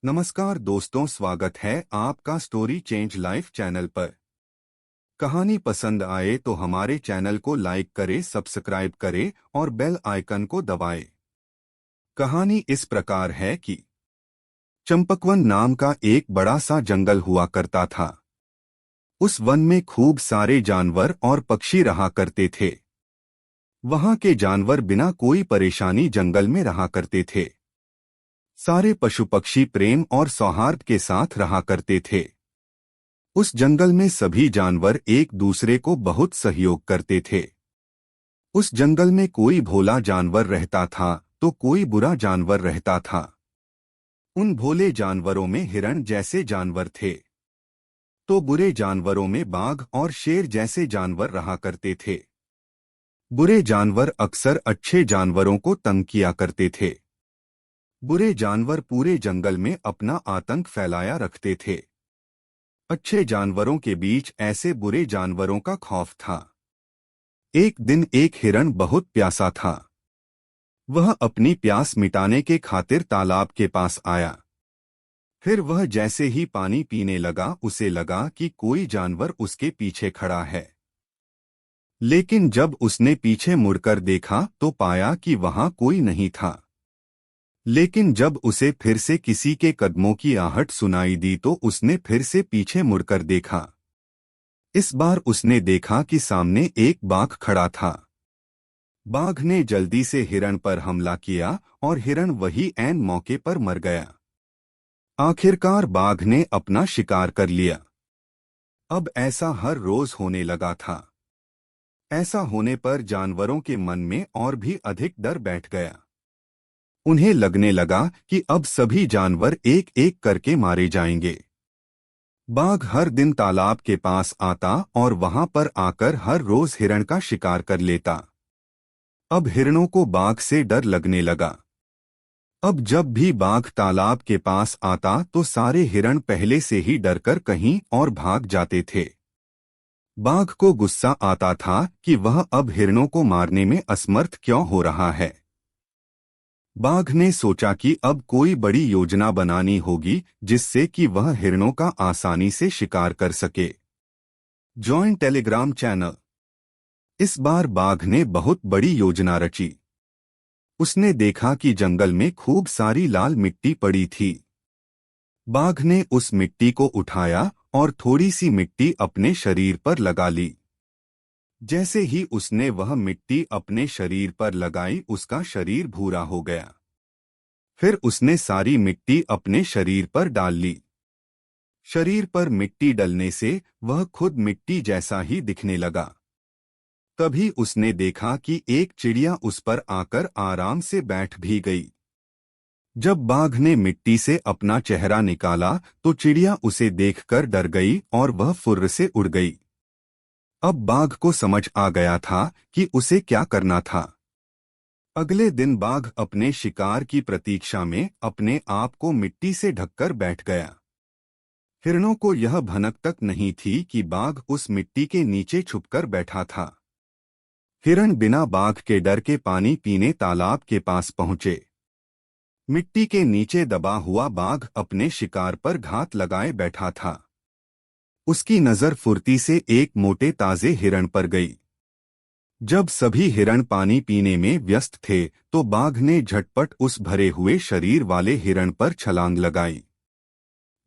नमस्कार दोस्तों, स्वागत है आपका स्टोरी चेंज लाइफ चैनल पर। कहानी पसंद आए तो हमारे चैनल को लाइक करें, सब्सक्राइब करें और बेल आइकन को दबाएं। कहानी इस प्रकार है कि चंपकवन नाम का एक बड़ा सा जंगल हुआ करता था। उस वन में खूब सारे जानवर और पक्षी रहा करते थे। वहां के जानवर बिना कोई परेशानी जंगल में रहा करते थे। सारे पशु पक्षी प्रेम और सौहार्द के साथ रहा करते थे। उस जंगल में सभी जानवर एक दूसरे को बहुत सहयोग करते थे। उस जंगल में कोई भोला जानवर रहता था तो कोई बुरा जानवर रहता था। उन भोले जानवरों में हिरण जैसे जानवर थे तो बुरे जानवरों में बाघ और शेर जैसे जानवर रहा करते थे। बुरे जानवर अक्सर अच्छे जानवरों को तंग किया करते थे। बुरे जानवर पूरे जंगल में अपना आतंक फैलाया रखते थे। अच्छे जानवरों के बीच ऐसे बुरे जानवरों का खौफ था। एक दिन एक हिरण बहुत प्यासा था। वह अपनी प्यास मिटाने के खातिर तालाब के पास आया। फिर वह जैसे ही पानी पीने लगा उसे लगा कि कोई जानवर उसके पीछे खड़ा है। लेकिन जब उसने पीछे मुड़कर देखा तो पाया कि वहां कोई नहीं था। लेकिन जब उसे फिर से किसी के कदमों की आहट सुनाई दी तो उसने फिर से पीछे मुड़कर देखा। इस बार उसने देखा कि सामने एक बाघ खड़ा था। बाघ ने जल्दी से हिरण पर हमला किया और हिरण वही ऐन मौके पर मर गया। आखिरकार बाघ ने अपना शिकार कर लिया। अब ऐसा हर रोज होने लगा था। ऐसा होने पर जानवरों के मन में और भी अधिक डर बैठ गया। उन्हें लगने लगा कि अब सभी जानवर एक एक करके मारे जाएंगे। बाघ हर दिन तालाब के पास आता और वहां पर आकर हर रोज हिरण का शिकार कर लेता। अब हिरणों को बाघ से डर लगने लगा। अब जब भी बाघ तालाब के पास आता तो सारे हिरण पहले से ही डरकर कहीं और भाग जाते थे। बाघ को गुस्सा आता था कि वह अब हिरणों को मारने में असमर्थ क्यों हो रहा है। बाघ ने सोचा कि अब कोई बड़ी योजना बनानी होगी जिससे कि वह हिरणों का आसानी से शिकार कर सके। Join Telegram channel. इस बार बाघ ने बहुत बड़ी योजना रची। उसने देखा कि जंगल में खूब सारी लाल मिट्टी पड़ी थी। बाघ ने उस मिट्टी को उठाया और थोड़ी सी मिट्टी अपने शरीर पर लगा ली। जैसे ही उसने वह मिट्टी अपने शरीर पर लगाई उसका शरीर भूरा हो गया। फिर उसने सारी मिट्टी अपने शरीर पर डाल ली। शरीर पर मिट्टी डलने से वह खुद मिट्टी जैसा ही दिखने लगा। तभी उसने देखा कि एक चिड़िया उस पर आकर आराम से बैठ भी गई। जब बाघ ने मिट्टी से अपना चेहरा निकाला तो चिड़िया उसे देखकर डर गई और वह फुर्र से उड़ गई। अब बाघ को समझ आ गया था कि उसे क्या करना था। अगले दिन बाघ अपने शिकार की प्रतीक्षा में अपने आप को मिट्टी से ढककर बैठ गया। हिरणों को यह भनक तक नहीं थी कि बाघ उस मिट्टी के नीचे छुपकर बैठा था। हिरण बिना बाघ के डर के पानी पीने तालाब के पास पहुंचे। मिट्टी के नीचे दबा हुआ बाघ अपने शिकार पर घात लगाए बैठा था। उसकी नजर फुर्ती से एक मोटे ताजे हिरण पर गई। जब सभी हिरण पानी पीने में व्यस्त थे तो बाघ ने झटपट उस भरे हुए शरीर वाले हिरण पर छलांग लगाई।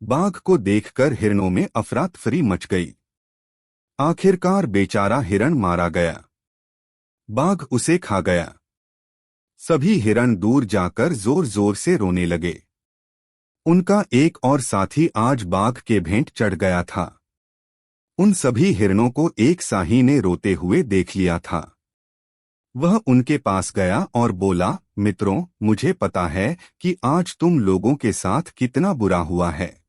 बाघ को देखकर हिरणों में अफरा-तफरी मच गई। आखिरकार बेचारा हिरण मारा गया। बाघ उसे खा गया। सभी हिरण दूर जाकर जोर जोर से रोने लगे। उनका एक और साथी आज बाघ के भेंट चढ़ गया था। उन सभी हिरणों को एक साही ने रोते हुए देख लिया था। वह उनके पास गया और बोला, मित्रों, मुझे पता है कि आज तुम लोगों के साथ कितना बुरा हुआ है।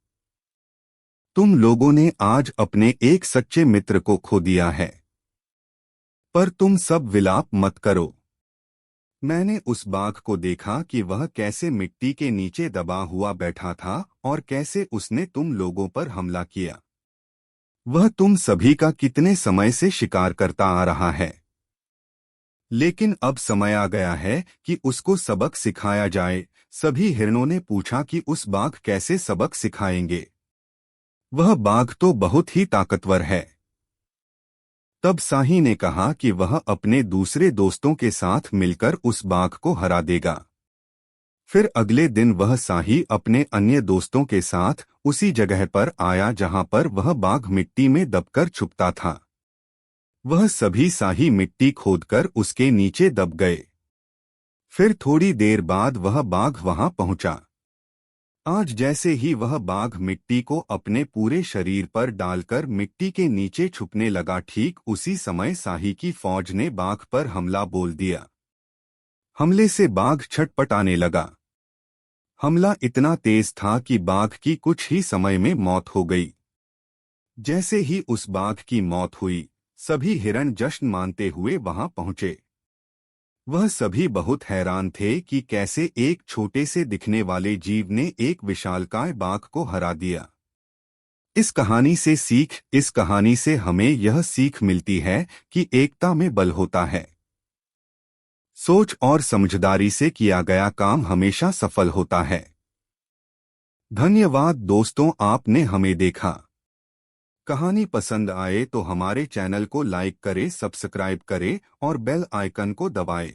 तुम लोगों ने आज अपने एक सच्चे मित्र को खो दिया है। पर तुम सब विलाप मत करो। मैंने उस बाघ को देखा कि वह कैसे मिट्टी के नीचे दबा हुआ बैठा था और कैसे उसने तुम लोगों पर हमला किया। वह तुम सभी का कितने समय से शिकार करता आ रहा है। लेकिन अब समय आ गया है कि उसको सबक सिखाया जाए, सभी हिरणों ने पूछा कि उस बाघ कैसे सबक सिखाएंगे। वह बाघ तो बहुत ही ताकतवर है। तब शाही ने कहा कि वह अपने दूसरे दोस्तों के साथ मिलकर उस बाघ को हरा देगा। फिर अगले दिन वह शाही अपने अन्य दोस्तों के साथ उसी जगह पर आया जहां पर वह बाघ मिट्टी में दबकर छुपता था। वह सभी शाही मिट्टी खोदकर उसके नीचे दब गए। फिर थोड़ी देर बाद वह बाघ वहां पहुंचा। आज जैसे ही वह बाघ मिट्टी को अपने पूरे शरीर पर डालकर मिट्टी के नीचे छुपने लगा, ठीक उसी समय शाही की फौज ने बाघ पर हमला बोल दिया। हमले से बाघ छटपटाने लगा। हमला इतना तेज था कि बाघ की कुछ ही समय में मौत हो गई। जैसे ही उस बाघ की मौत हुई, सभी हिरण जश्न मानते हुए वहां पहुंचे। वह सभी बहुत हैरान थे कि कैसे एक छोटे से दिखने वाले जीव ने एक विशालकाय बाघ को हरा दिया। इस कहानी से हमें यह सीख मिलती है कि एकता में बल होता है। सोच और समझदारी से किया गया काम हमेशा सफल होता है। धन्यवाद दोस्तों, आपने हमें देखा। कहानी पसंद आए तो हमारे चैनल को लाइक करें, सब्सक्राइब करें और बेल आइकन को दबाएं।